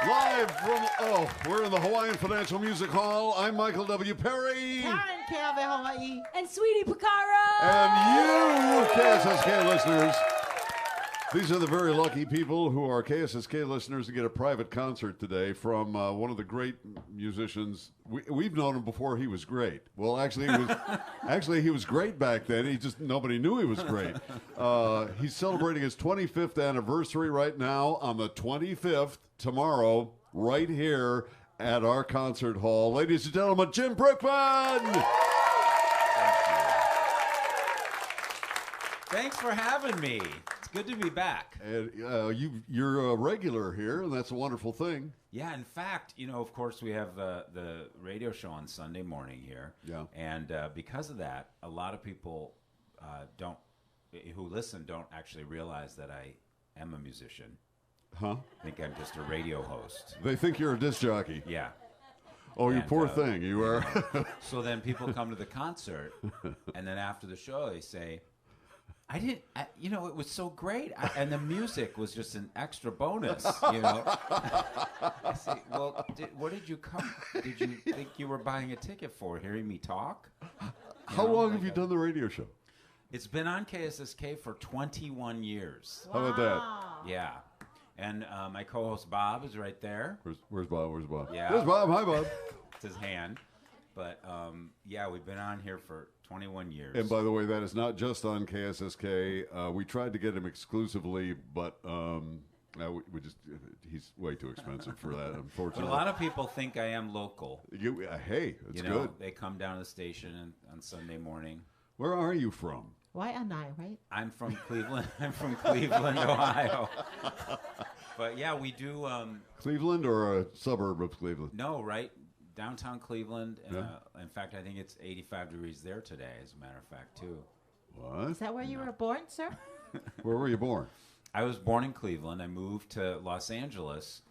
Live from, we're in the Hawaiian Financial Music Hall. I'm Michael W. Perry. Karen Calvin, Hawaii. And Sweetie Picaro. And you, KSSK listeners. These are the very lucky people who are KSSK listeners to get a private concert today from one of the great musicians. We've known him before he was great. Well, actually, he was great back then. Nobody knew he was great. He's celebrating his 25th anniversary right now on the 25th, tomorrow, right here at our concert hall. Ladies and gentlemen, Jim Brickman! Thanks for having me. It's good to be back. And you're a regular here, and that's a wonderful thing. Yeah, in fact, of course, we have the radio show on Sunday morning here. Yeah. And because of that, a lot of people who listen don't actually realize that I am a musician. Huh? I think I'm just a radio host. They think you're a disc jockey. Yeah. Oh, you poor thing. You are. So then people come to the concert, and then after the show, they say, it was so great. And the music was just an extra bonus, I say, well, what did you come? Did you think you were buying a ticket for? Hearing me talk? How long have you done the radio show? It's been on KSSK for 21 years. Wow. How about that? Yeah. And my co-host Bob is right there. Where's Bob? Where's Bob? Yeah. There's Bob. Hi, Bob. It's his hand. But, we've been on here for 21 years. And by the way, that is not just on KSSK. We tried to get him exclusively, but he's way too expensive for that, unfortunately. But a lot of people think I am local. Hey, it's good. They come down to the station on Sunday morning. Where are you from? Why am I, right? I'm from Cleveland. I'm from Cleveland, Ohio. But yeah, we do. Cleveland or a suburb of Cleveland? No, right downtown Cleveland. In fact, I think it's 85 degrees there today, as a matter of fact, too. What? Is that where you were born, sir? Where were you born? I was born in Cleveland. I moved to Los Angeles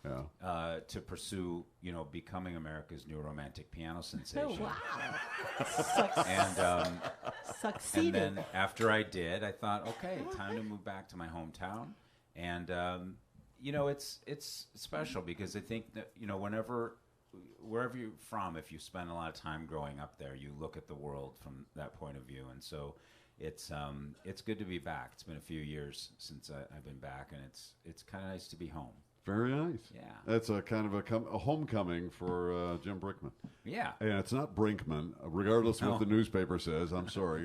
to pursue, becoming America's new romantic piano sensation. Oh, wow. And Succeeded. And then after I did, I thought, okay, time to move back to my hometown. And, it's special because I think that, wherever you're from, if you spend a lot of time growing up there, you look at the world from that point of view. And so it's good to be back. It's been a few years since I've been back, and it's kind of nice to be home. Very nice. Yeah. That's a kind of a homecoming for Jim Brickman. Yeah. And it's not Brinkman, regardless of what the newspaper says. I'm sorry.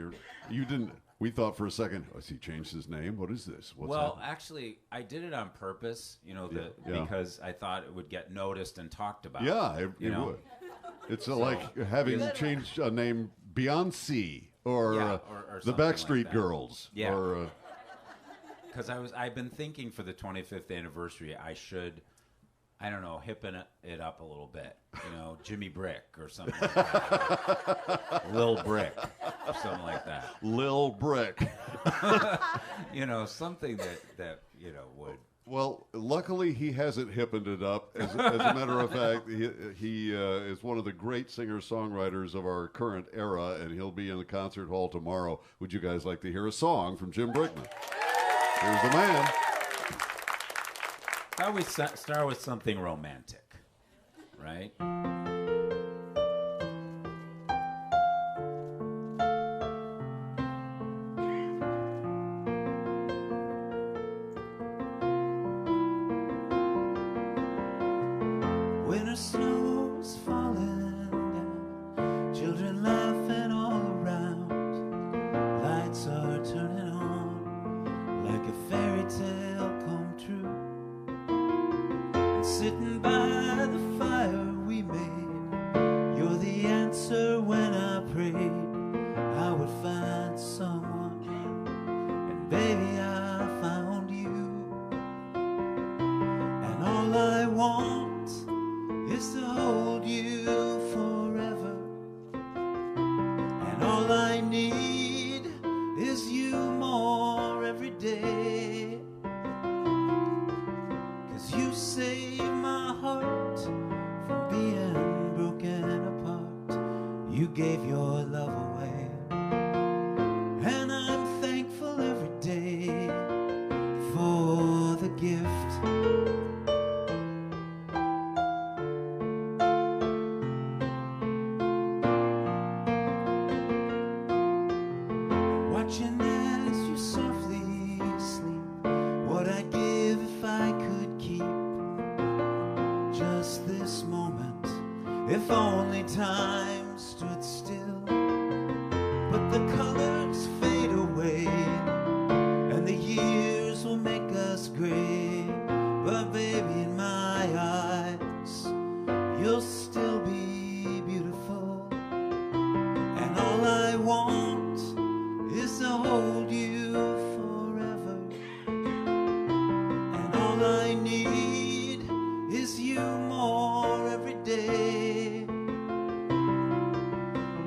You didn't. We thought for a second, has he changed his name? What is this? What's happening? Actually, I did it on purpose, because I thought it would get noticed and talked about. Yeah, it would. It's like having changed a name Beyonce or the Backstreet like Girls. Yeah. Or because I've been thinking for the 25th anniversary, I should, I don't know, hippen it up a little bit. Jimmy Brick or something like that. Lil Brick or something like that. Lil Brick. Something that would. Well, luckily he hasn't hippened it up. As a matter of fact, he is one of the great singer-songwriters of our current era, and he'll be in the concert hall tomorrow. Would you guys like to hear a song from Jim Brickman? Here's the man. I always start with something romantic, right? Winter snow's falling down, children laughing all around, lights are turning on like a fairy tale come true. And sitting by the fire we made, you're the answer when I prayed I would find someone, and baby I found you. And all I want is to hold you forever, and all I need is you more every day, 'cause you save my heart from being broken apart. You gave your love away, and I'm thankful every day for the gift. If only time stood still, but the colors fade away, and the years will make us gray. But baby, in my eyes, you'll still be beautiful. And all I want is to hold you forever. And all I need is you more every day.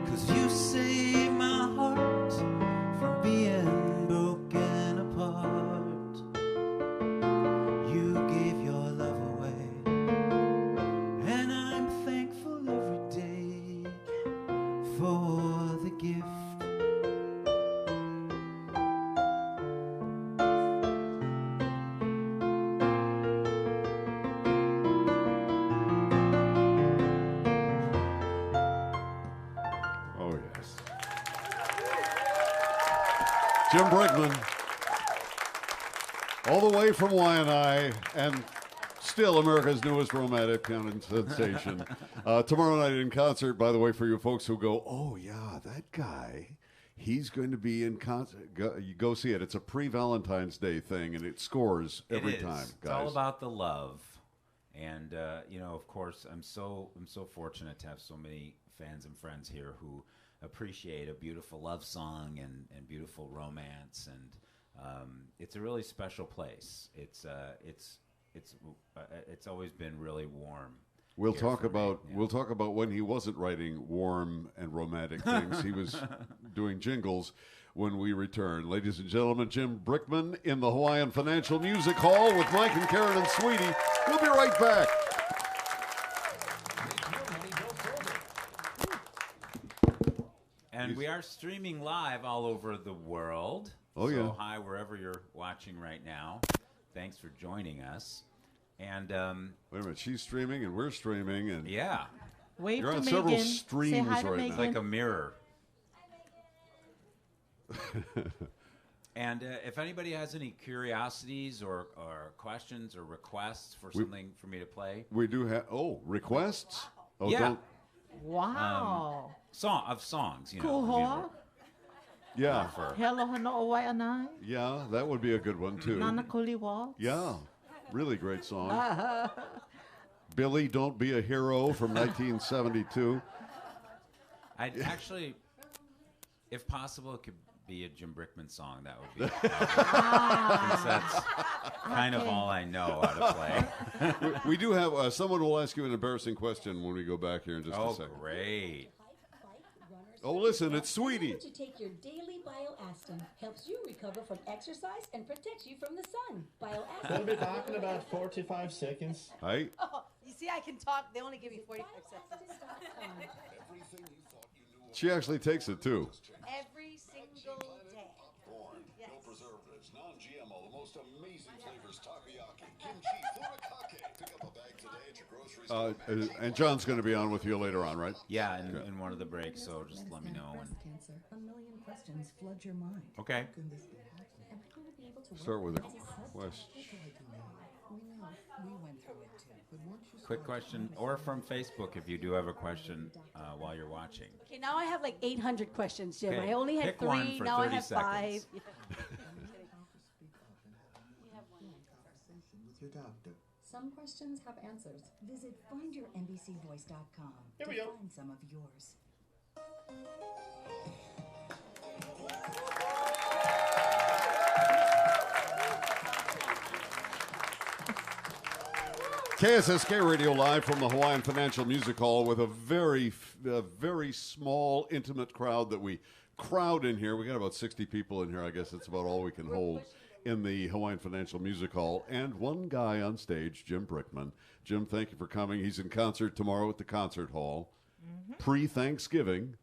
'Cause you save my heart from being broken apart. You gave your love away, and I'm thankful every day for the gift. Oh, yes. Jim Brickman, all the way from Waianae, and still America's newest romantic and sensation. Tomorrow night in concert, by the way, for you folks who go, oh, yeah, that guy, he's going to be in concert. You go see it. It's a pre-Valentine's Day thing, and it scores every time, It's all guys. about the love, and of course, I'm so fortunate to have so many fans and friends here who appreciate a beautiful love song and beautiful romance, and it's a really special place. It's always been really warm. We'll here talk for me, about yeah. we'll talk about when he wasn't writing warm and romantic things. He was doing jingles when we return. Ladies and gentlemen, Jim Brickman in the Hawaiian Financial Music Hall with Mike and Karen and Sweetie. We'll be right back. And we are streaming live all over the world. Oh, so yeah. Hi, wherever you're watching right now. Thanks for joining us. And Wait a minute, she's streaming and we're streaming, and yeah, Wave You're to on Megan. several Say streams hi to right now. Megan. like a mirror. And if anybody has any curiosities or questions or requests for something for me to play, we do have requests. Oh, Yeah. don't. Wow. songs, Cool music. hoa. Yeah, Hello, hano Hawaiian. yeah, that would be a good one too. Nana Kuli Waltz. Yeah, really great song. Billy, Don't Be a Hero from 1972. I'd actually, if possible, it could be a Jim Brickman song. That would be since that's kind of all I know how to play. We do have someone will ask you an embarrassing question when we go back here in just a Oh, second. great. Oh, listen, it's Sweetie. To take your daily BioAstin helps you recover from exercise and protects you from the sun. We'll be BioAstin. back in about 45 seconds. Hi. Oh, you see, I can talk. They only give me 45 seconds. She actually takes it too. Every single day. Yes. No preservatives, non-GMO, the most amazing flavors: takoyaki, kimchi, furikake. Pick up a bag today at your grocery store. And John's going to be on with you later on, right? Yeah, in one of the breaks, so just let me know. Breast cancer. A million questions flood your mind. Okay. Am I going to be able to Start with a work as question. We went through it too. Quick question, or from Facebook if you do have a question while you're watching. Okay, now I have like 800 questions, Jim. Okay, I only had pick one 3. for Now I 30 have 5. seconds. With your doctor. Some questions have answers. Visit findyournbcvoice.com Here to we go. find some of yours. KSSK Radio live from the Hawaiian Financial Music Hall with a very small, intimate crowd that we crowd in here. We got about 60 people in here. I guess that's about all we can hold in the Hawaiian Financial Music Hall. And one guy on stage, Jim Brickman. Jim, thank you for coming. He's in concert tomorrow at the Concert Hall. Pre-Thanksgiving.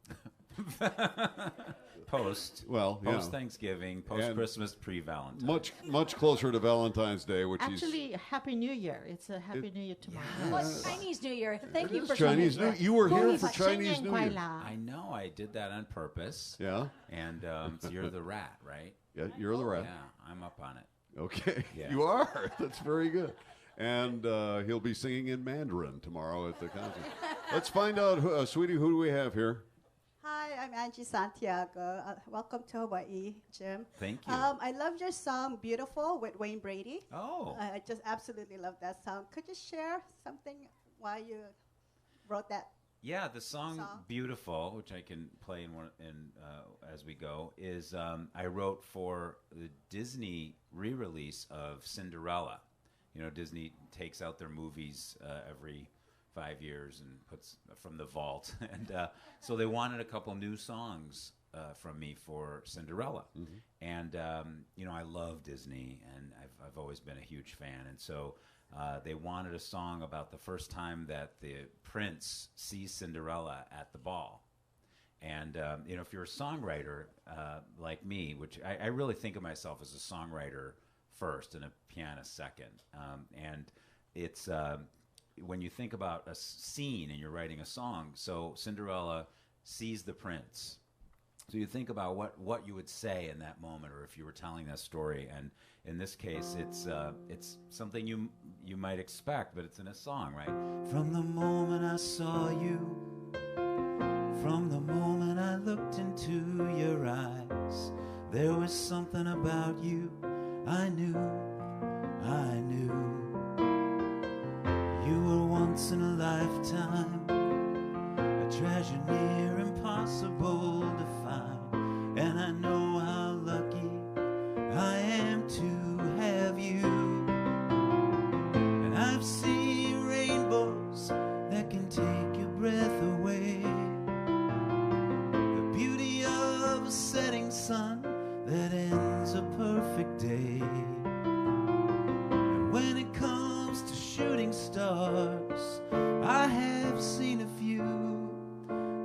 Post. Well, yeah. Post Thanksgiving, post Christmas, pre Valentine. Much closer to Valentine's Day, which Actually, Happy New Year. It's a Happy New Year tomorrow. Well, Chinese New Year. Thank you is for Chinese coming. New. You were here for But Chinese Sheng New Yang Year. Kuai La. I know I did that on purpose. Yeah, And so you're the rat, right? yeah. You're the rat. Yeah, I'm up on it. Okay, Yeah. you are. That's very good. And he'll be singing in Mandarin tomorrow at the concert. Let's find out, sweetie, who do we have here? Hi, I'm Angie Santiago. Welcome to Hawaii, Jim. Thank you. I love your song "Beautiful" with Wayne Brady. Oh. I just absolutely love that song. Could you share something why you wrote that? Yeah, the song Song? "Beautiful," which I can play as we go, is I wrote for the Disney re-release of Cinderella. You know, Disney takes out their movies every 5 years and puts from the vault, and so they wanted a couple new songs from me for Cinderella. And you know, I love Disney, and I've always been a huge fan, and so. They wanted a song about the first time that the prince sees Cinderella at the ball. And, you know, if you're a songwriter like me, which I really think of myself as a songwriter first and a pianist second. And it's when you think about a scene and you're writing a song, so Cinderella sees the prince. So you think about what you would say in that moment, or if you were telling that story. And in this case, it's something you might expect, but it's in a song, right? From the moment I saw you, from the moment I looked into your eyes, there was something about you I knew. You were once in a lifetime, a treasure near impossible to find, and I know how lucky I am to have you. And I've seen rainbows that can take your breath away, the beauty of a setting sun that ends a perfect day. And when it comes to shooting stars, I have seen a few,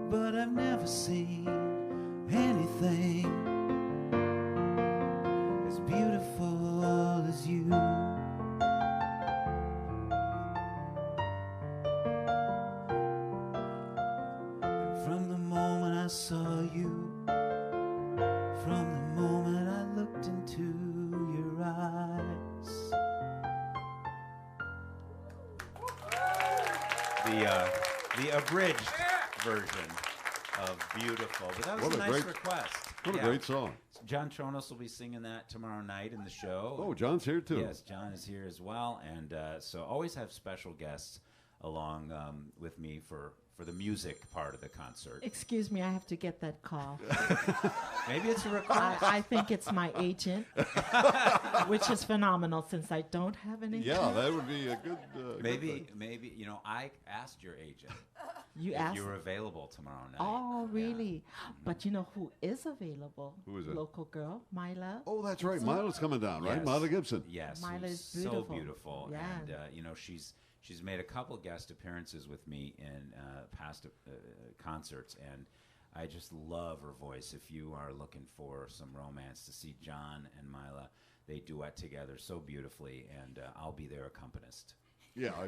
but I've never seen anything as beautiful as you. And from the moment I saw you, from the moment I looked into your eyes. The abridged version of "Beautiful," but that was What a a nice great- request. What a great song. John Tronos will be singing that tomorrow night in the show. Oh, John's here too. Yes, John is here as well, and so always have special guests along with me for the music part of the concert. Excuse me, I have to get that call. Maybe it's a request. I think it's my agent, which is phenomenal since I don't have an agent. Yeah, that would be a good. Maybe you know, I asked your agent You if asked. you were available tomorrow night. Oh, really? But you know who is available? Who is it? Local girl, Myla. Oh, that's right. Mila's coming down, right? Yes. Mila Gibson. Yes, Myla who's is so beautiful. beautiful, Yeah. and you know, she's made a couple guest appearances with me in past concerts, and I just love her voice. If you are looking for some romance, to see John and Myla, they duet together so beautifully, and I'll be their accompanist. Yeah.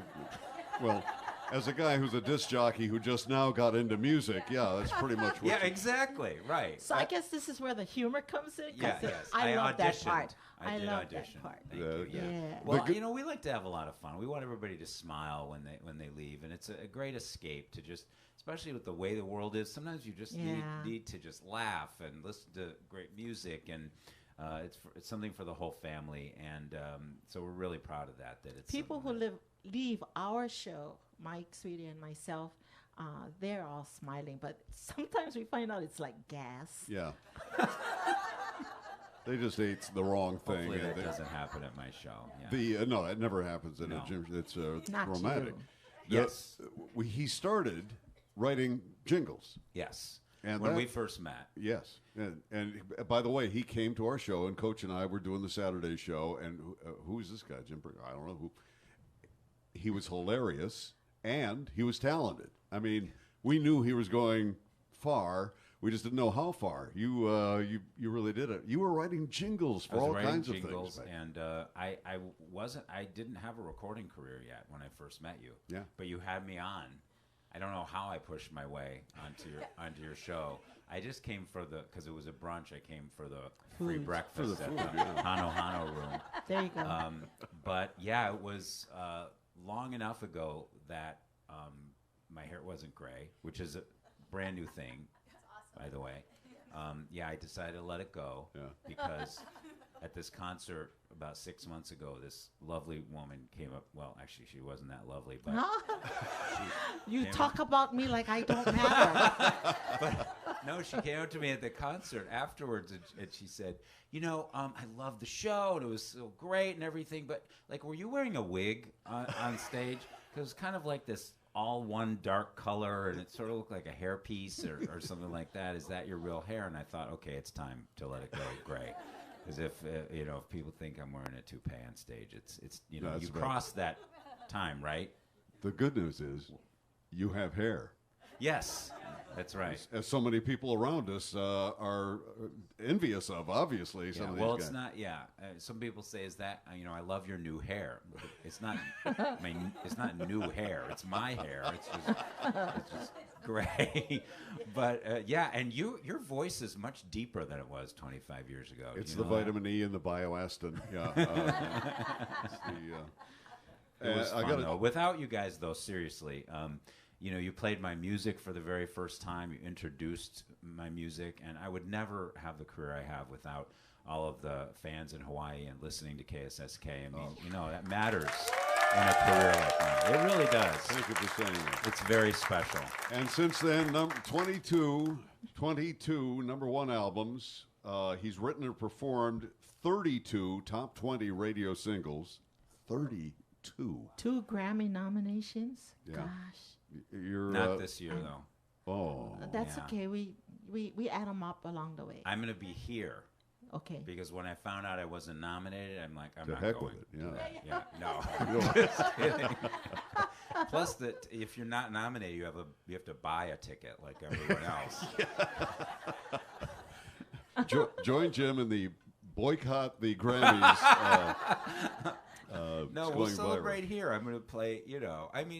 Well, as a guy who's a disc jockey who just now got into music, yeah, that's pretty much what. Yeah, exactly, right. So I guess this is where the humor comes in. 'Cause Yeah, yes. I love that auditioned. part. I did love audition. that part. Thank Yeah. you. Yeah. Yeah. Well, The you know, we like to have a lot of fun. We want everybody to smile when they leave, and it's a great escape to just, especially with the way the world is. Sometimes you just Yeah. need to just laugh and listen to great music, and it's something for the whole family. And so we're really proud of that. That it's People who something leave our show, Mike, Sweetie, and myself, they're all smiling. But sometimes we find out it's like gas. Yeah. They just ate the wrong thing. hopefully and that they- doesn't happen at my show. Yeah. no, it never happens in No. a gym. It's Not romantic. you. Yes. He started writing jingles. Yes. And when that- we first met. Yes, and by the way, he came to our show, and Coach and I were doing the Saturday show. And who's this guy, Jim? I don't know who. He was hilarious, and he was talented. I mean, we knew he was going far. We just didn't know how far. You really did it. You were writing jingles for I was all writing kinds jingles, of things. and I didn't have a recording career yet when I first met you. Yeah. But you had me on. I don't know how I pushed my way onto your show. I just came because it was a brunch. I came for the free Food. breakfast For the at food, the yeah. Hano Hano room. There you go. But yeah, it was long enough ago that my hair wasn't gray, which is a brand new thing, by the way. Yeah, I decided to let it go because at this concert about 6 months ago, this lovely woman came up. Well, actually, she wasn't that lovely, but You talk about me like I don't matter. but no, she came up to me at the concert afterwards, and she said, "You know, I love the show, and it was so great and everything. But like, were you wearing a wig on stage? Because it's kind of like this all one dark color, and it sort of looked like a hairpiece or something like that. Is that your real hair?" And I thought, okay, it's time to let it go gray. Because if if people think I'm wearing a toupee on stage, it's you know, you cross that time, right? The good news is you have hair. Yes, that's right. As so many people around us are envious of, obviously. Some of these well, guys. it's not. Yeah, some people say, "Is that I love your new hair?" It's not. It's not new hair. It's my hair. It's just gray. But yeah, and your voice is much deeper than it was 25 years ago. It's the vitamin E and the bioastin. Yeah. It was fun, though. Without you guys, though, seriously. You played my music for the very first time. You introduced my music, and I would never have the career I have without all of the fans in Hawaii and listening to KSSK. I mean, that matters in a career like mine. It really does. Thank you for saying that. It's very special. And since then, 22 number one albums. He's written and performed 32 top 20 radio singles. 32. 2 Grammy nominations. Yeah. Gosh. You're Not this year, though. Oh. That's Yeah. okay. We add them up along the way. I'm going to be here. Okay. Because when I found out I wasn't nominated, I'm like, I'm To not heck going. with it, Yeah, no. Just kidding. Plus, that if you're not nominated, you have to buy a ticket like everyone else. Join Jim in the boycott the Grammys. No, we'll celebrate here. I'm going to play. I'm.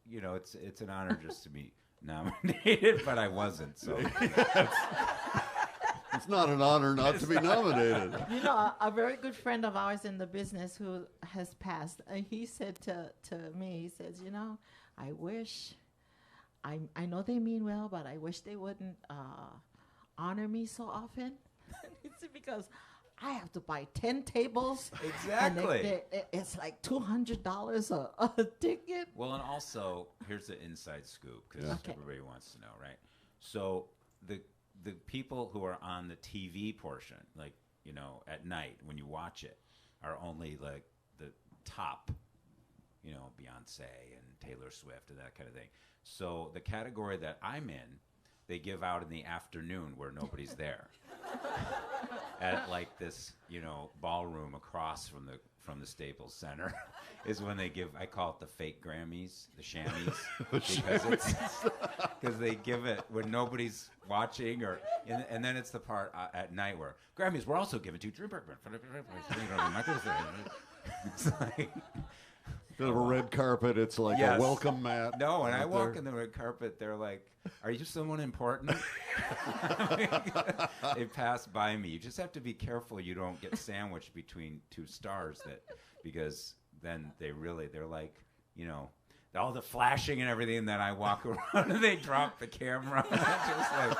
It's an honor just to be nominated, but I wasn't. So it's not an honor not to be nominated. A very good friend of ours in the business who has passed, he said to me, he says, I wish, I know they mean well, but I wish they wouldn't honor me so often. It's because I have to buy 10 tables. Exactly. And it's like $200 a ticket. Well, and also, here's the inside scoop, because everybody wants to know, right? So the people who are on the TV portion, like, at night when you watch it, are only like the top, Beyonce and Taylor Swift and that kind of thing. So the category that I'm in, they give out in the afternoon where nobody's there. At like this, ballroom across from the Staples Center is when they give. I call it the fake Grammys, the shammies, because they give it when nobody's watching, and then it's the part at night where Grammys we're also giving to Drew Brickman. It's like. Instead of a red carpet, it's like a welcome mat. No, when I walk in the red carpet, they're like, "Are you someone important?" They pass by me. You just have to be careful you don't get sandwiched between 2 stars, because then they're like, all the flashing and everything, and then I walk around and they drop the camera. Just like,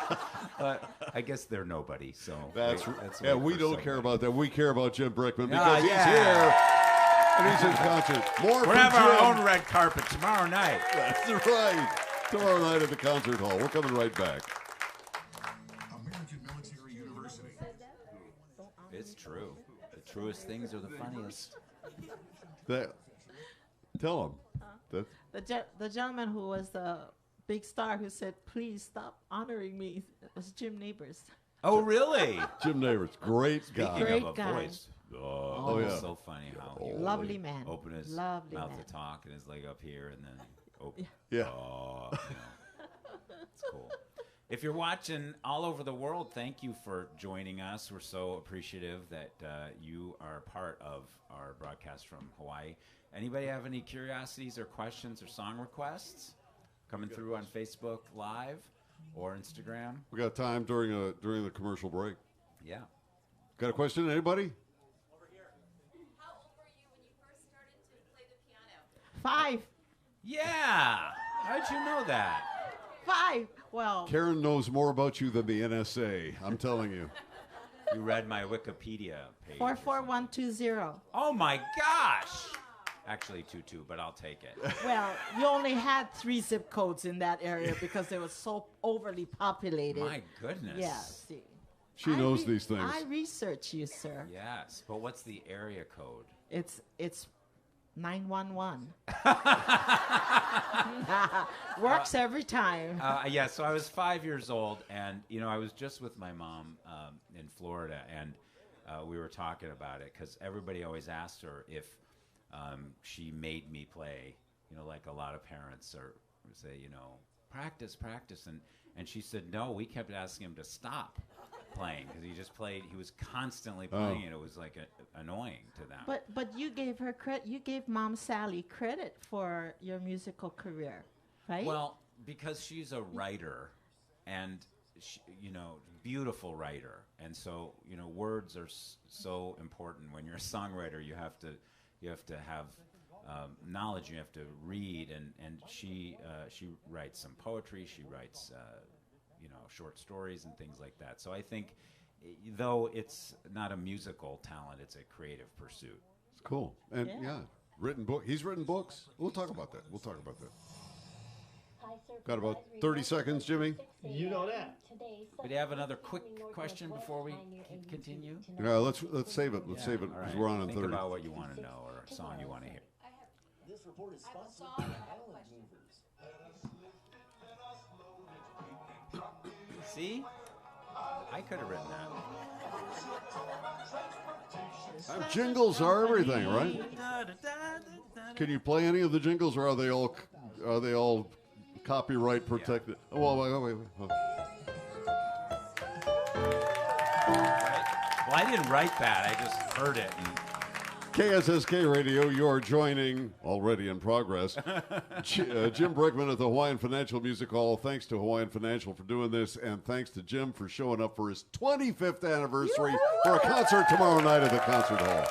but I guess they're nobody. So that's we don't somebody. care about that. We care about Jim Brickman because he's here. And he's in concert. We're going to have our own red carpet tomorrow night. That's right. Tomorrow night at the concert hall. We're coming right back. American Military University. It's true. The truest things are the funniest. Tell him. The gentleman who was the big star who said, "Please stop honoring me," was Jim Neighbors. Oh, really? Jim Neighbors. Great guy. Speaking Great of a guy. voice. Oh, yeah. It's so funny how he Lovely man. open his Lovely mouth man. to talk and his leg up here and then open. Yeah. It's cool. If you're watching all over the world, thank you for joining us. We're so appreciative that you are part of our broadcast from Hawaii. Anybody have any curiosities or questions or song requests coming through on Facebook Live or Instagram? We got time during the commercial break. Yeah. Got a question, anybody? Over here. How old were you when you 5. Yeah. How'd you know that? 5. Well, Karen knows more about you than the NSA. I'm telling you. You read my Wikipedia page. 44120. Oh my gosh! Actually 22, but I'll take it. Well, you only had 3 zip codes in that area because it was so overly populated. My goodness. Yeah, see. She knows these things. I research you, sir. Yes, but what's the area code? It's 911. Works every time. Yeah, so I was 5 years old, and I was just with my mom in Florida, and we were talking about it because everybody always asked her if she made me play. Like a lot of parents would say, practice, and she said no. We kept asking him to stop playing because he just played. He was constantly playing, and it was like annoying to them. But you gave her credit. You gave Mom Sally credit for your musical career, right? Well, because she's a writer, and she, beautiful writer, and so words are so important when you're a songwriter. You have to have knowledge. You have to read, and she writes some poetry. She writes short stories and things like that. So I think, though it's not a musical talent, it's a creative pursuit. It's cool. And written book. He's written books. We'll talk about that. Got about 30 seconds, Jimmy. You know that. But do you have another quick question before we continue? Yeah, let's save it. Let's save it All because right. we're on in Think 30. about what you want to know or a song you want to hear. This report is sponsored by Island Movers. See? I could have written that. Jingles are everything, right? Can you play any of the jingles, or are they all copyright protected? Yeah. Oh, wait. Well, I didn't write that. I just heard it. KSSK Radio, you're joining, already in progress, Jim Brickman at the Hawaiian Financial Music Hall. Thanks to Hawaiian Financial for doing this, and thanks to Jim for showing up for his 25th anniversary for a concert tomorrow night at the Concert Hall.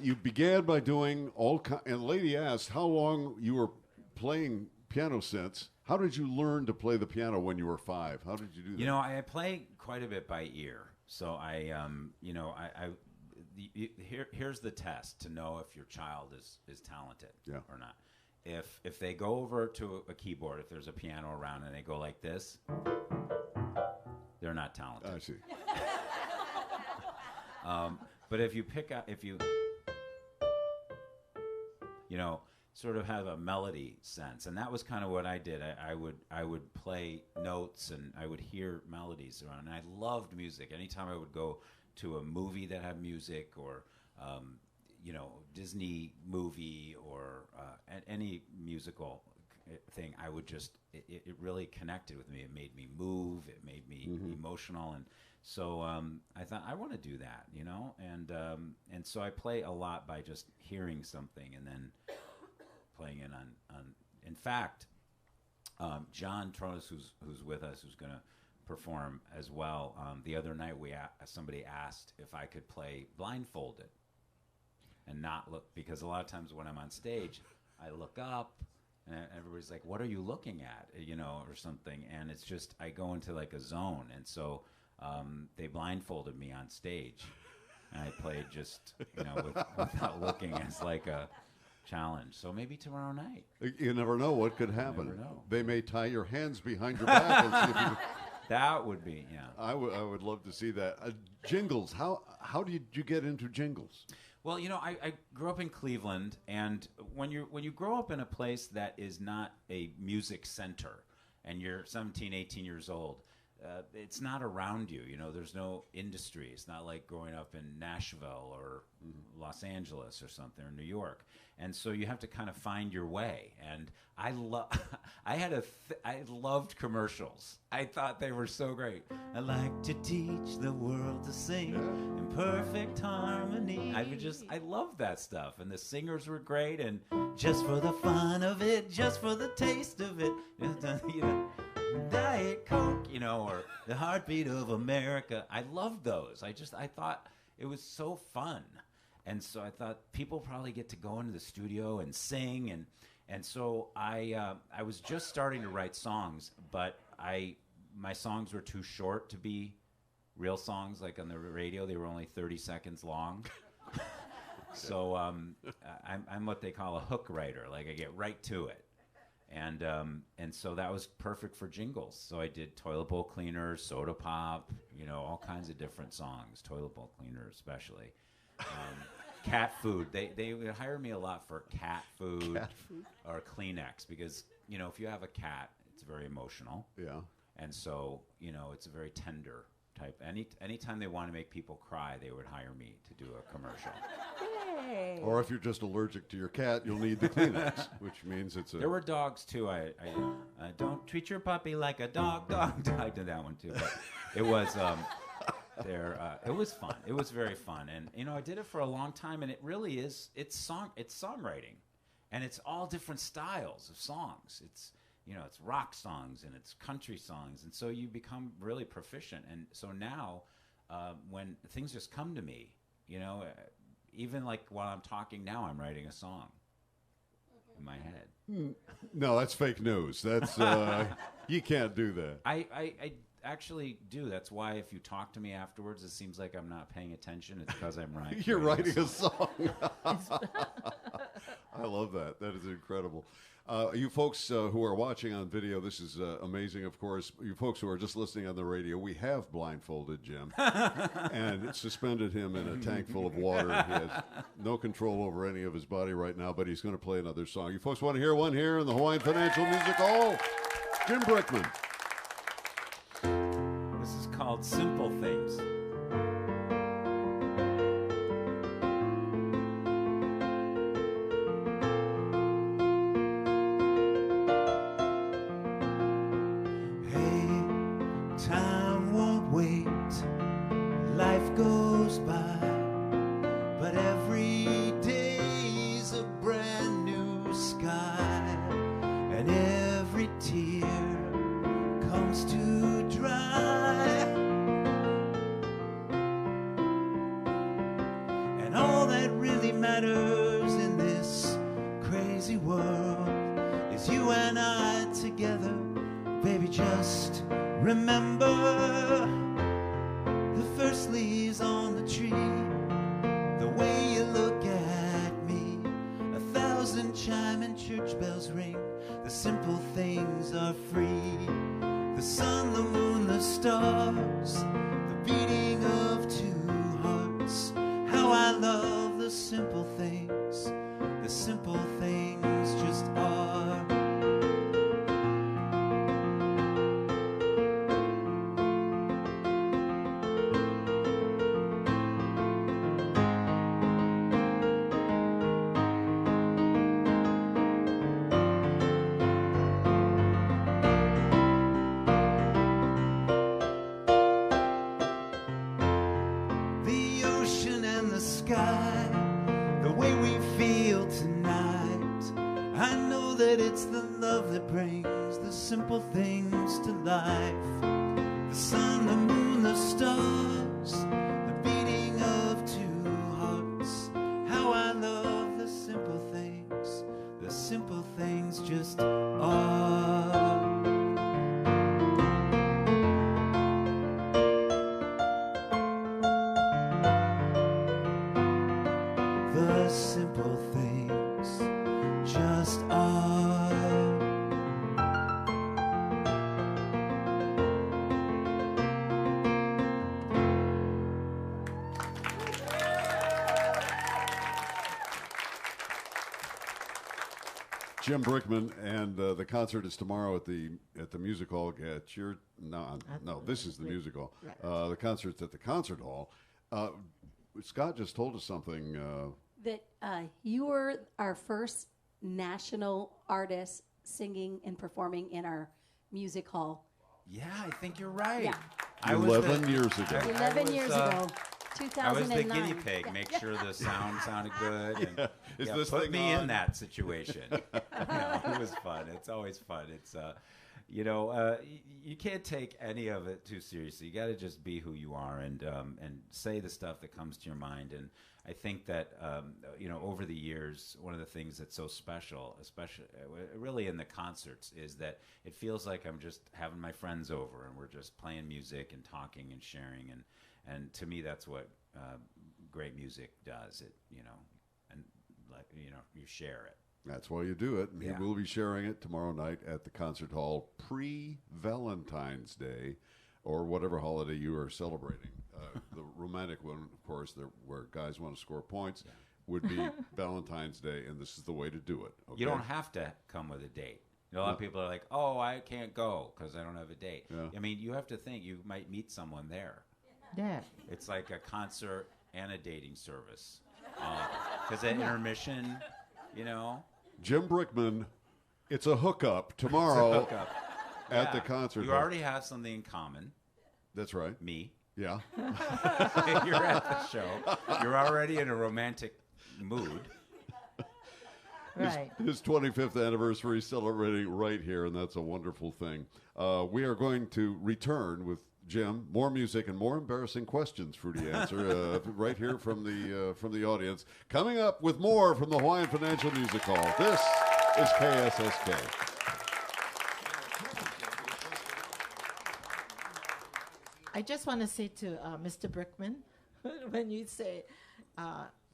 You began by doing and Lady asked how long you were playing piano since. How did you learn to play the piano when you were 5? How did you do that? I play quite a bit by ear. So here's the test to know if your child is talented or not. If they go over to a keyboard, if there's a piano around and they go like this, they're not talented. I see. But if you sort of have a melody sense, and that was kind of what I did. I would play notes and I would hear melodies around, and I loved music. Anytime I would go to a movie that had music, or Disney movie, or any musical thing, I would just it really connected with me. It made me move. It made me emotional, and so I thought I want to do that, and so I play a lot by just hearing something and then playing it on. In fact, John Tronis, who's with us, who's going to perform as well. The other night, somebody asked if I could play blindfolded and not look, because a lot of times when I'm on stage, I look up and everybody's like, "What are you looking at?" Or something, and it's just I go into like a zone, and so they blindfolded me on stage, and I played just without looking as like a challenge. So maybe tomorrow night. You never know what could happen. You never know. They may tie your hands behind your back. And see if you That would be, yeah. I would love to see that. Jingles. How did you get into jingles? Well, I grew up in Cleveland, and when you grow up in a place that is not a music center, and you're 17, 18 years old, it's not around you. There's no industry. It's not like growing up in Nashville or Los Angeles or something, or New York. And so you have to kind of find your way. And I loved commercials. I thought they were so great. I like to teach the world to sing in perfect harmony. I loved that stuff. And the singers were great. And just for the fun of it, just for the taste of it, Diet Coke, or the heartbeat of America. I loved those. I thought it was so fun. And so I thought people probably get to go into the studio and sing, and so I was just starting to write songs, but my songs were too short to be real songs. Like on the radio, they were only 30 seconds long. So I'm what they call a hook writer. Like I get right to it, and so that was perfect for jingles. So I did toilet bowl cleaner, soda pop, all kinds of different songs. Toilet bowl cleaner especially. Cat food. They would hire me a lot for cat food or Kleenex because if you have a cat, it's very emotional. Yeah. And so it's a very tender type. Anytime they want to make people cry, they would hire me to do a commercial. Yay. Or if you're just allergic to your cat, you'll need the Kleenex, which means it's a... There were dogs too. I don't treat your puppy like a dog. I did that one too. But it was it was fun. It was very fun, and I did it for a long time. And it really is. It's songwriting, and it's all different styles of songs. It's rock songs and it's country songs, and so you become really proficient. And so now, when things just come to me, even like while I'm talking now, I'm writing a song in my head. No, that's fake news. That's you can't do that. I actually do. That's why if you talk to me afterwards, it seems like I'm not paying attention. It's because I'm writing. You're writing a song. I love that. That is incredible. You folks who are watching on video, this is amazing, of course. You folks who are just listening on the radio, we have blindfolded Jim and suspended him in a tank full of water. He has no control over any of his body right now, but he's going to play another song. You folks want to hear one here in the Hawaiian Financial Music Hall? Jim Brickman. This is called Simple Things. Jim Brickman, and the concert is tomorrow at the Music Hall. This is the Music Hall. The concert's at the Concert Hall. Scott just told us something. That you were our first national artist singing and performing in our Music Hall. Yeah, I think you're right. Yeah. 11 years ago. 11 years ago. 2009. I was the guinea pig. Make sure the sound sounded good. And, This put thing me on? in that situation. It was fun. It's always fun. It's you can't take any of it too seriously. You got to just be who you are and say the stuff that comes to your mind. And I think that over the years, one of the things that's so special, especially really in the concerts, is that it feels like I'm just having my friends over and we're just playing music and talking and sharing. And to me, that's what great music does. You share it. That's why you do it. And Yeah. he will be sharing it tomorrow night at the concert hall pre-Valentine's Day or whatever holiday you are celebrating. The romantic one, of course, where guys want to score points, would be Valentine's Day, and this is the way to do it. Okay? You don't have to come with a date. A lot of people are like, oh, I can't go because I don't have a date. Yeah. I mean, you have to think you might meet someone there. Yeah. It's like a concert and a dating service. Because at intermission, Jim Brickman, it's a hookup tomorrow It's a hookup. at the concert You hall. already have something in common. That's right. Me. Yeah. You're at the show. You're already in a romantic mood. Right. His 25th anniversary celebrating right here, and that's a wonderful thing. We are going to return with Jim, more music and more embarrassing questions, Fruity Answer, right here from the audience. Coming up with more from the Hawaiian Financial Music Hall. This is KSSK. I just want to say to Mr. Brickman, when you say,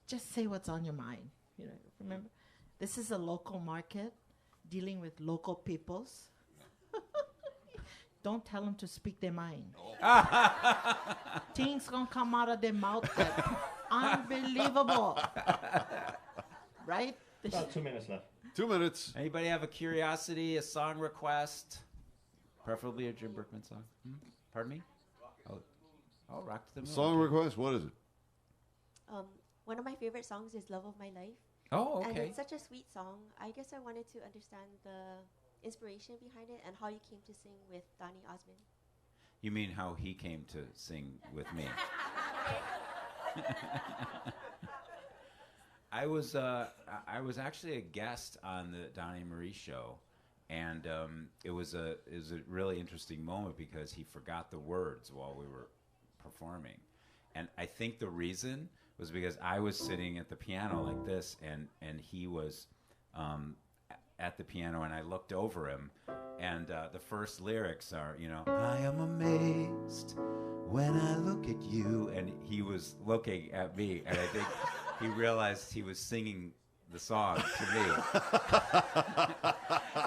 just say what's on your mind. Remember, this is a local market dealing with local peoples. Don't tell them to speak their mind. Things gonna come out of their mouth that unbelievable, right? About 2 minutes left. 2 minutes. Anybody have a curiosity, a song request? Preferably a Jim Brickman song. Pardon me? Oh, Rock to the Moon. Song request? What is it? One of my favorite songs is Love of My Life. Oh, okay. And it's such a sweet song. I guess I wanted to understand the inspiration behind it and how you came to sing with Donny Osmond. You mean how he came to sing with me? I was actually a guest on the Donnie Marie show, and it was a really interesting moment because he forgot the words while we were performing, and I think the reason was because I was sitting at the piano like this, and he was at the piano, and I looked over him, and the first lyrics are, I am amazed when I look at you, and he was looking at me, and I think he realized he was singing the song to me,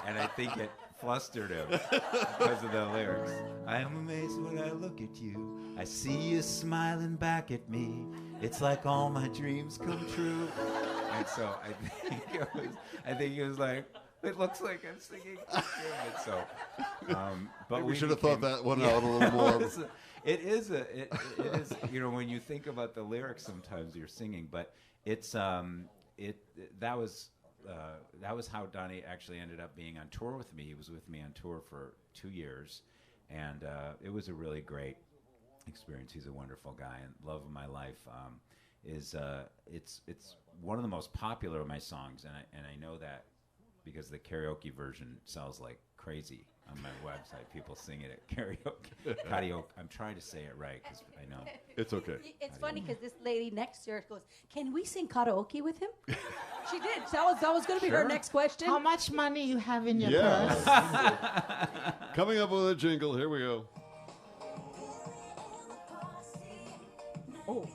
and I think it flustered him because of the lyrics. I am amazed when I look at you. I see you smiling back at me. It's like all my dreams come true. And so I think it was like, it looks like I'm singing. And so, but we should have thought that one out a little more. It is, when you think about the lyrics, sometimes you're singing, but it's that was how Donnie actually ended up being on tour with me. He was with me on tour for 2 years, and it was a really great experience. He's a wonderful guy, and Love of My Life is it's one of the most popular of my songs, and I know that because the karaoke version sells like crazy on my website. People sing it at karaoke. I'm trying to say it right because I know it's okay. It's funny because this lady next to her goes, "Can we sing karaoke with him?" She did. That was going to be her next question. How much money you have in your Yeah. purse? Coming up with a jingle. Here we go. Oh.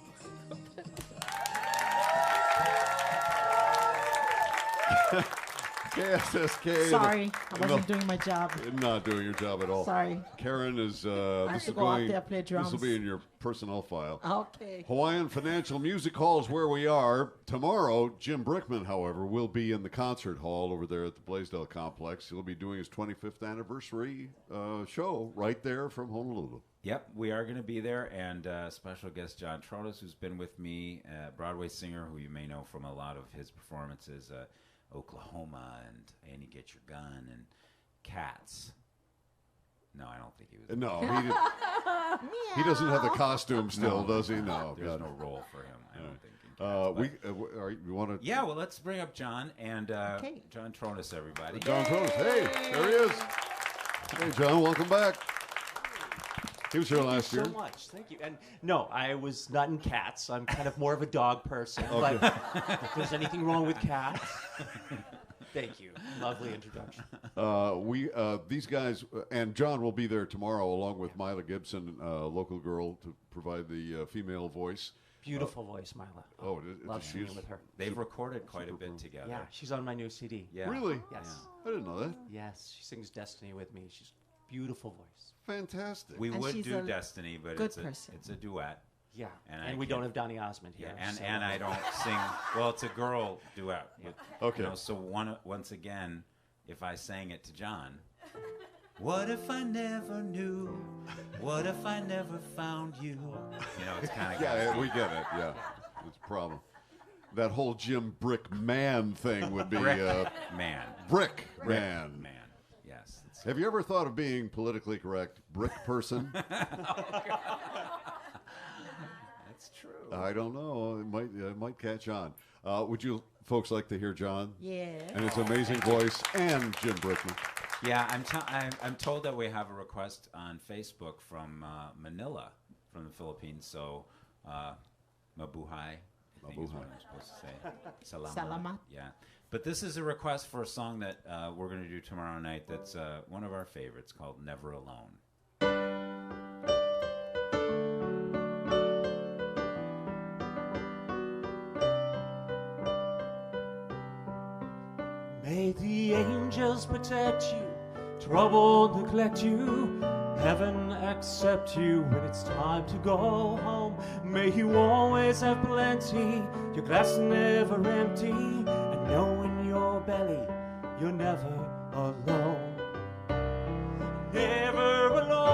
KSSK. Sorry, I wasn't doing my job. Not doing your job at all. Sorry. Karen is. I have to go out there, play drums. This will be in your personnel file. Okay. Hawaiian Financial Music Hall is where we are. Tomorrow, Jim Brickman, however, will be in the concert hall over there at the Blaisdell Complex. He'll be doing his 25th anniversary show right there from Honolulu. Yep, we are going to be there, and special guest John Trotis, who's been with me, Broadway singer who you may know from a lot of his performances, Oklahoma and Annie Get Your Gun and Cats. No, I don't think he was. No, he doesn't have the costume still, does he? No, there's no role for him. I don't think. We want to. Yeah, well, let's bring up John and John Tronis, everybody. John Tronis, hey, there he is. Hey, John, welcome back. He was here last year. Thank you so much. Thank you. And no, I was not in cats. I'm kind of more of a dog person. Okay. But if there's anything wrong with cats, thank you. Lovely introduction. These guys, and John will be there tomorrow along with Mila Gibson, local girl, to provide the female voice. Beautiful voice, Mila. Oh, love singing with her. They've recorded quite a bit together. Yeah, she's on my new CD. Yeah. Really? Yes. I didn't know that. Yes, she sings Destiny with me. She's beautiful voice. Fantastic. We And would she's do a Destiny, but good it's person. a duet. Yeah, And and I we don't can't- have Donny Osmond here. Yeah, so- and I don't sing. Well, it's a girl duet. With, Okay. So once again, if I sang it to John, what if I never knew? What if I never found you? You know, it's kind of Yeah, we get it. Yeah, it's a problem. That whole Jim Brickman thing would be man. Brickman. Man. Yes. It's, Have you ever thought of being politically correct, brick person? that's true. I don't know. It might catch on. Would you folks like to hear John? Yeah. And his amazing voice and Jim Brickman. Yeah, I'm told that we have a request on Facebook from Manila, from the Philippines. So, mabuhay. I think is what I'm supposed to say. Salamat. Yeah. But this is a request for a song that we're going to do tomorrow night that's one of our favorites called Never Alone. May the angels protect you, trouble neglect you, heaven accept you when it's time to go home. May you always have plenty, your glass never empty, and know in your belly you're never alone. Never alone,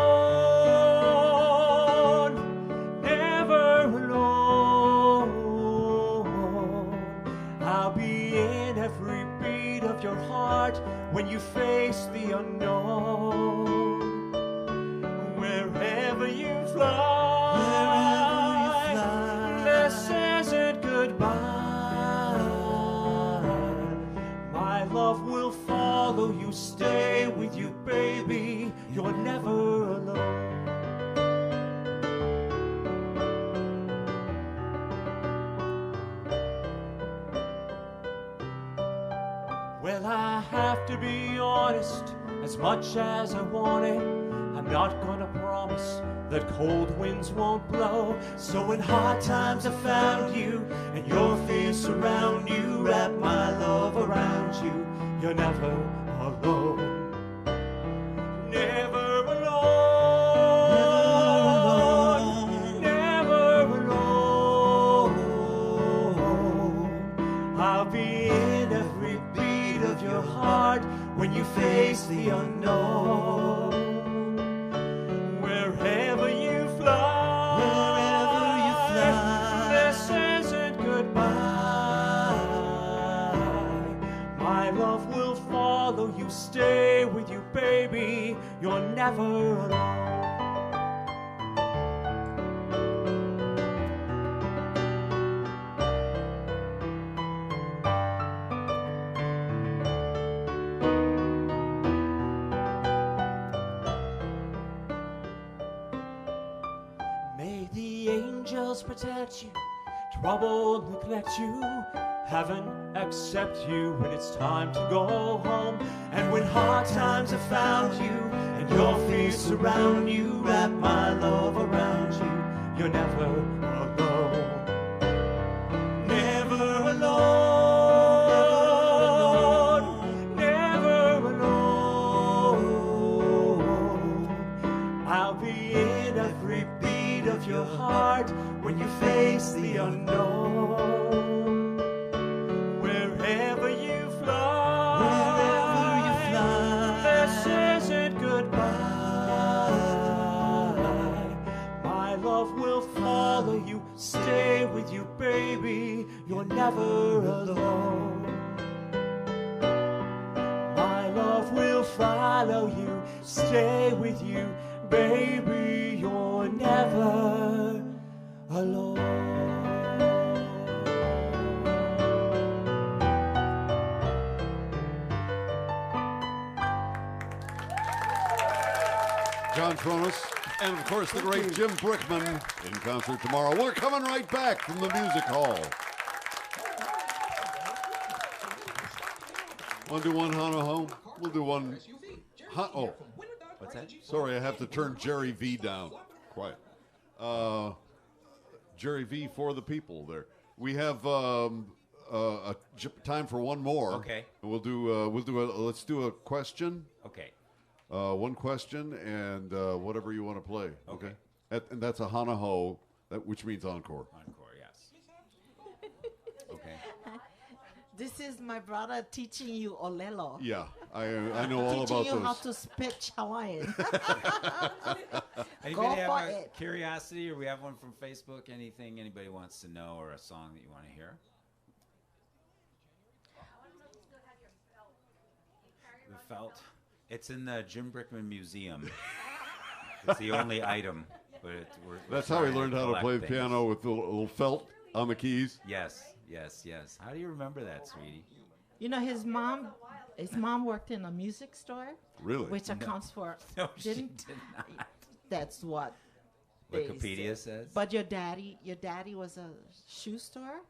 never alone. I'll be in every beat of your heart when you face the unknown. Wherever you fly, this isn't goodbye. My love will follow you, stay with you, baby. You're never alone. Well, I have to be honest, as much as I want it, I'm not gonna promise that cold winds won't blow. So when hard times have found you, and your fears surround you, wrap my love around you, you're never alone. Never alone, never alone. I'll be in every beat of your heart when you face the unknown. Wherever you fly, this isn't goodbye. My love will follow you, stay with you, baby. You're never alone. May the angels protect you, trouble neglect you, heaven accept you when it's time to go home. And when hard times have found you, and your fears surround you, wrap my love around you, you're never alone. Never alone, never alone. I'll be in every beat of your heart when you face the unknown. Wherever you fly, this isn't goodbye. My love will follow you, stay with you, baby. You're never alone. My love will follow you, stay with you, baby. You're never alone. John Tronis, and of course the great Jim Brickman in concert tomorrow. We're coming right back from the music hall. Want to do one Hanaho? We'll do one. Oh, What's that? sorry, I have to turn Jerry V down. Quiet. Jerry V for the people there. We have time for one more. Okay. Let's do a question. Okay. One question and whatever you want to play. Okay. And that's a Hanaho, which means encore. Encore, yes. Okay. This is my brother teaching you Olelo. Yeah, I know all about Teaching you how those. to speak Hawaiian. Anybody have for a it. curiosity, or we have one from Facebook? Anything anybody wants to know, or a song that you want to hear? The felt. It's in the Jim Brickman Museum. It's the only item. But we're That's how he trying learned how to collect play the things. piano with the little felt on the keys. Yes. How do you remember that, sweetie? You know, his mom worked in a music store. Really? Which accounts for. No, she didn't. did not. That's what they Wikipedia say. says. But your daddy was a shoe store?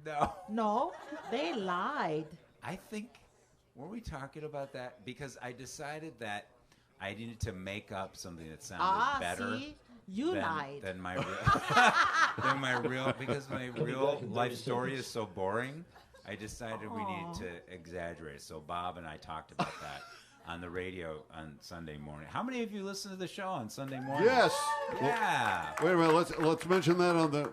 No. No, they lied. I think, were we talking about that? Because I decided that I needed to make up something that sounded better. See? You lied. Than my real, because my real life story is so boring. I decided we needed to exaggerate. So Bob and I talked about that on the radio on Sunday morning. How many of you listen to the show on Sunday morning? Yes. Yeah. Wait a minute. Let's mention that on the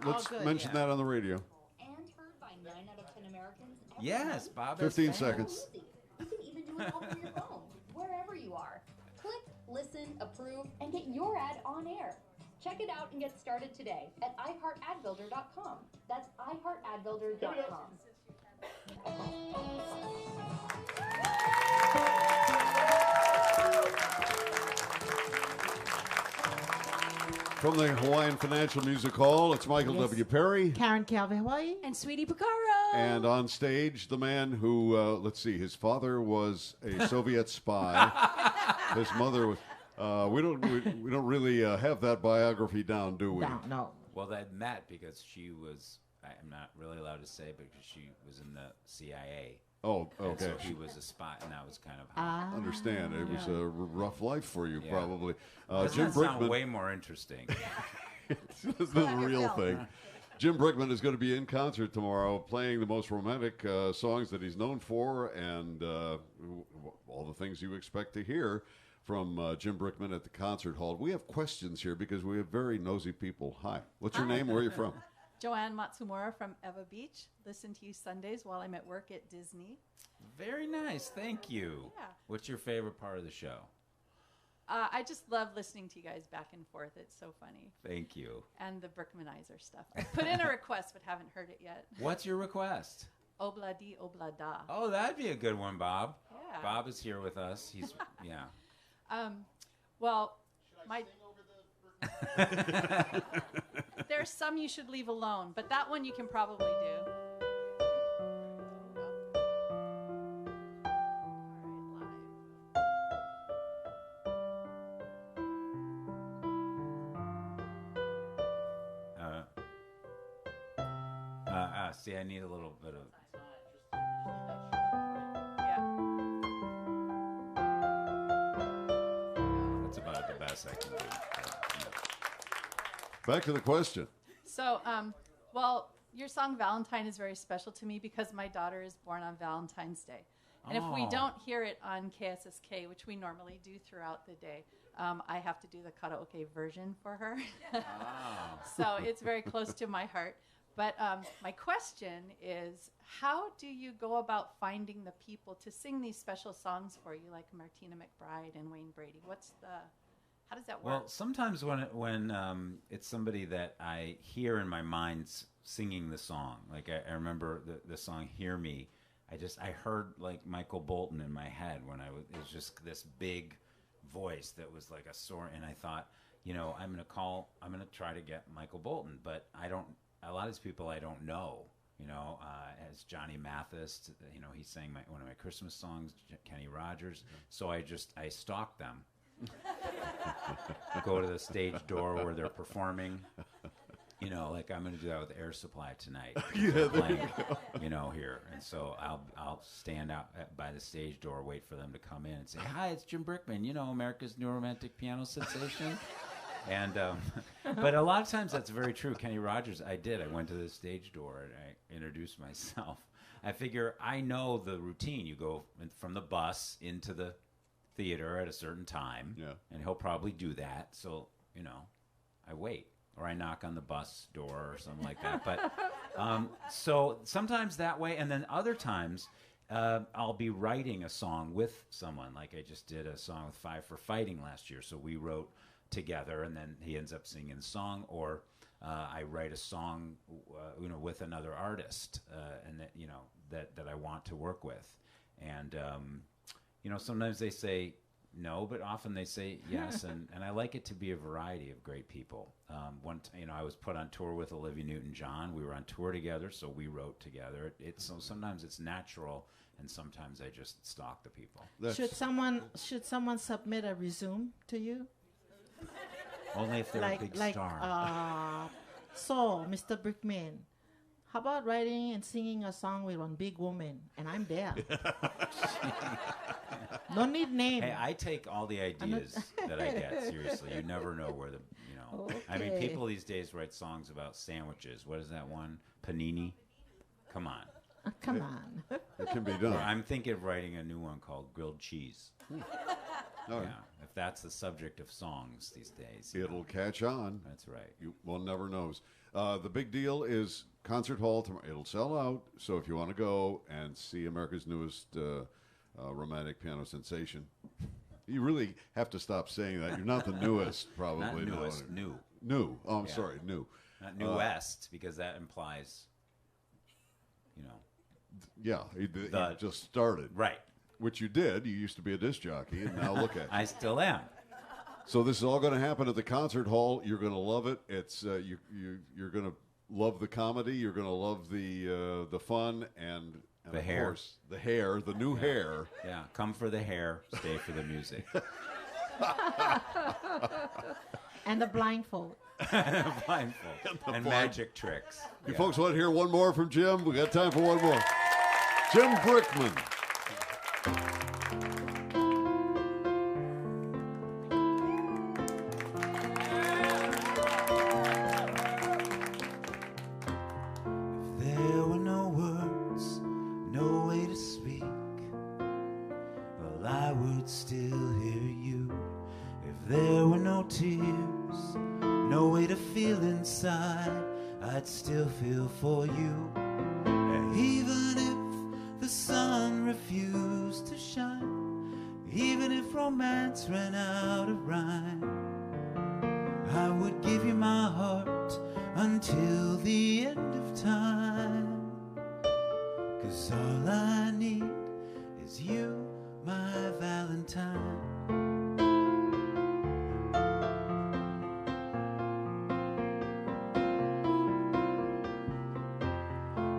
that on the radio. And heard by 9 out of 10 Americans. Yes, Bob. has 15 fans. seconds. You can even do it over your phone, wherever you are. Click, listen, approve, and get your ad on air. Check it out and get started today at iHeartAdBuilder.com. That's iHeartAdBuilder.com. From the Hawaiian Financial Music Hall, it's Michael Yes. W. Perry. Karen Calvi Hawaii. And Sweetie Picaro. And on stage, the man who, his father was a Soviet spy. His mother was. We don't really have that biography down, do we? No. Well, they met because she was. I'm not really allowed to say, but she was in the CIA. Oh, And okay. so he was a spy, and that was kind of how. I understand. It was a rough life for you, Yeah. probably. Doesn't Jim that sound Brickman. way more interesting. This is the real thing. Jim Brickman is going to be in concert tomorrow, playing the most romantic songs that he's known for, and all the things you expect to hear from Jim Brickman at the concert hall. We have questions here because we have very nosy people. Hi, what's your name? Where are you from? Joanne Matsumura from Eva Beach. Listen to you Sundays while I'm at work at Disney. Very nice. Thank you. Yeah. What's your favorite part of the show? I just love listening to you guys back and forth. It's so funny. Thank you. And the Brickmanizer stuff. I put in a request but haven't heard it yet. What's your request? Obla di obla da. Oh, that'd be a good one, Bob. Yeah. Bob is here with us. He's yeah. Well, my there's some you should leave alone, but that one you can probably do. See, I need a little bit of. That's about the best I can do. Back to the question. So, well, your song Valentine is very special to me because my daughter is born on Valentine's Day. And if we Oh. don't hear it on KSSK, which we normally do throughout the day, I have to do the karaoke version for her. So it's very close to my heart. But my question is, how do you go about finding the people to sing these special songs for you, like Martina McBride and Wayne Brady? How does that work? Well, sometimes when it's somebody that I hear in my mind singing the song, like I remember the song "Hear Me," I heard like Michael Bolton in my head when it was just this big voice that was like a soar, and I thought, I'm gonna try to get Michael Bolton, but a lot of these people I don't know. As Johnny Mathis, he sang one of my Christmas songs, Kenny Rogers. So I stalked them Go to the stage door where they're performing. You know, like I'm going to do that with Air Supply tonight. Yeah, there playing, you go. you know, here. And so I'll stand out by the stage door, wait for them to come in and say, "Hi, it's Jim Brickman, you know, America's new romantic piano sensation." And but a lot of times that's very true. Kenny Rogers, I went to the stage door and I introduced myself. I figure I know the routine. You go from the bus into the theater at a certain time, and he'll probably do that. So, you know, I wait. Or I knock on the bus door or something like that. But so sometimes that way, and then other times I'll be writing a song with someone. Like I just did a song with Five for Fighting last year. So we wrote together, and then he ends up singing the song. Or I write a song, you know, with another artist, and that, you know, that I want to work with. And you know, sometimes they say no, but often they say yes, and I like it to be a variety of great people. You know, I was put on tour with Olivia Newton-John. We were on tour together, so we wrote together. So sometimes it's natural, and sometimes I just stalk the people. Should someone submit a resume to you? Only if they're a big star. So, Mr. Brickman, how about writing and singing a song with one big woman, and I'm there. No need name. Hey, I take all the ideas that I get seriously. You never know where you know. Okay. I mean, people these days write songs about sandwiches. What is that one? Panini? Come on. Come on. It can be done. I'm thinking of writing a new one called Grilled Cheese. All right. Yeah, if that's the subject of songs these days. It'll catch on. That's right. One never knows. The big deal is Concert Hall tomorrow. It'll sell out. So if you want to go and see America's newest romantic piano sensation, you really have to stop saying that. You're not the newest, probably. Not newest, new. New. Oh, I'm sorry, new. Not newest, because that implies, you know. Yeah, you just started. Right. Which you did. You used to be a disc jockey, and now look at you. I still am. So this is all going to happen at the Concert Hall. You're going to love it. It's you're going to love the comedy. You're going to love the fun and the of hair. course, the hair, the new hair. Yeah, come for the hair, stay for the music. And the blindfold. Blindfold. And magic tricks. You folks want to hear one more from Jim? We got time for one more. Jim Brickman. There were no words, no way to speak. Well, I would still hear you. If there were no tears, no way to feel inside, I'd still feel for you. And even if the sun refused to shine, even if romance ran out of rhyme, I would give you my heart until the end of time. 'Cause all I need is you, my Valentine.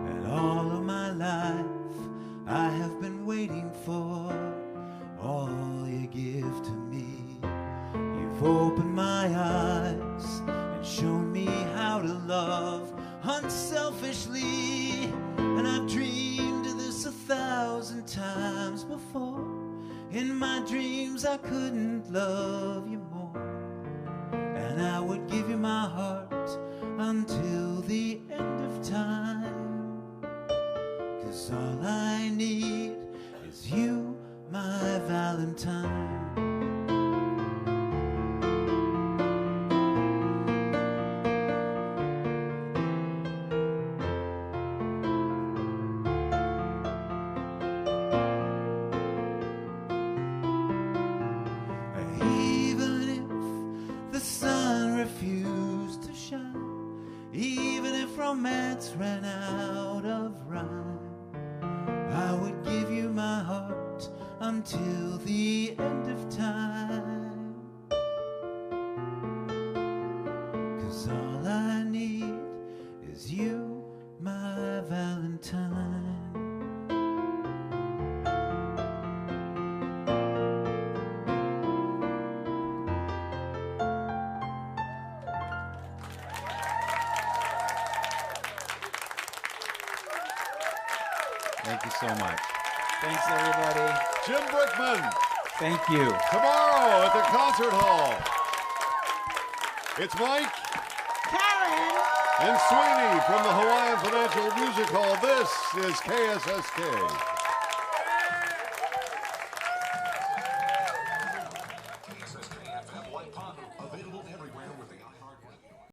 And all of my life I have been waiting for all you give to me. You've opened my eyes and shown me how to love unselfishly. And I've dreamed of this 1,000 times before. In my dreams I couldn't love you more. And I would give you my heart until the end of time. 'Cause all I need is you, my Valentine. Even if the sun refused to shine, even if romance ran out of rhyme, I would give you my heart until the end of time. 'Cause all I need is you, my Valentine. Thank you so much. Thanks, everybody. Jim Brickman. Thank you. Tomorrow at the Concert Hall. It's Mike. Karen. And Sweeney from the Hawaiian Financial Music Hall. This is KSSK.